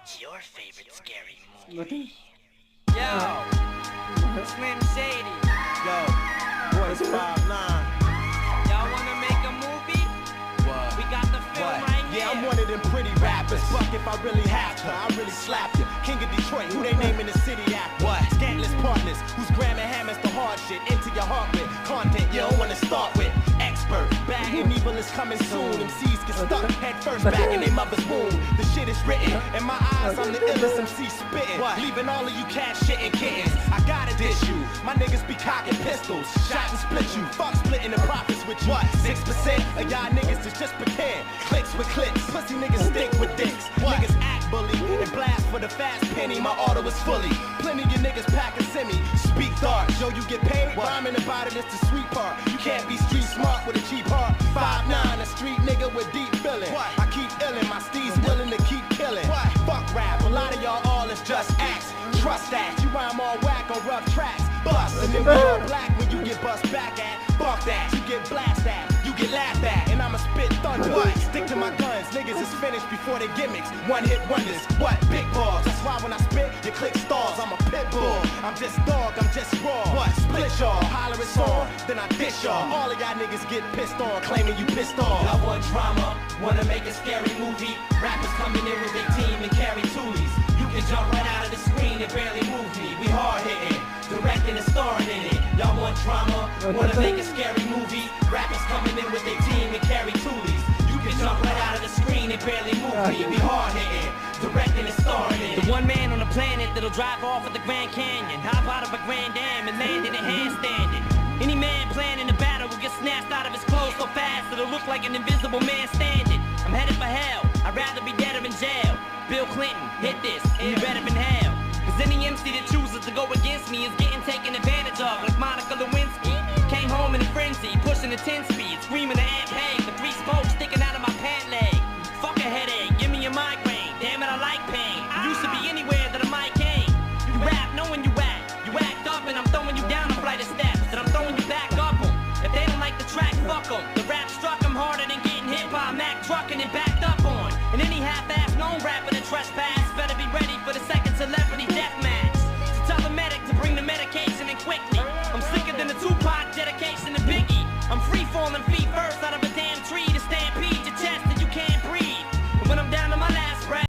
What's your favorite scary movie? Yo, Slim Shady. Yo, boys 5'9". Y'all wanna make a movie? What? We got the film right here. Yeah, I'm one of them pretty rappers. Fuck if I really have to, I really slap you. King of Detroit, who they naming the city after? What? Scantless partners, who's gramming hammers the hard shit into your heart with content you don't wanna start with. Expert, bad and evil is coming soon. MCs get stuck head first back in their mother's womb. The shit is written, in my eyes I'm the illest MC spitting. Leaving all of you cats shitting kittens. I gotta dish you, my niggas be cocking pistols. Shot and split you, fuck splitting the profits with you. What? 6% of y'all niggas is just pretend. Clicks with clicks, pussy niggas stick with dicks. Niggas act bully and blast for the fast penny. My auto is fully. Plenty of you niggas packing semi. Speak dark, yo, you get paid. Rhyming about it is the sweet part. You can't be street smart with a cheap heart. 5'9", a street nigga with deep feeling. I keep illin', my steeds willing to keep killing. Fuck rap, a lot of y'all all is just acts. Trust that, you rhyme all whack on rough tracks. Bust, and then we all black when you get bust back at. Fuck that, you get blast at, you get laughed at, and I'ma spit thunder. Stick to my guns, niggas is finished before they gimmicks. One hit wonders, what? Big balls, that's why when I spit, your click stalls. I'm a pit bull, I'm just dog, I'm just raw. What? Split y'all, holler it's on, then I dish y'all. All of y'all niggas get pissed on, claiming you pissed off. I want drama, wanna make a scary movie. Rappers coming in with their team and carry toolies. You can jump right out of the screen and barely move me. We hard hitting, directing and starring in it. Y'all want drama, wanna make a scary movie. Rappers coming in with their team and carry toolies. You can jump right out of the screen and barely move me. We hard hitting, directing and starring in it. The one man on the planet that'll drive off at the Grand Canyon, hop out of a Grand Dam and land in a handstanding. Any man planning a battle will get snatched out of his clothes so fast it'll look like an invisible man standing. I'm headed for hell, I'd rather be dead or in jail. Bill Clinton, hit this, you better than hell. Cause any MC that chooses to go against me is getting taken advantage of, like Monica Lewinsky. Came home in a frenzy, pushing the 10 speed, screaming to Aunt Peg.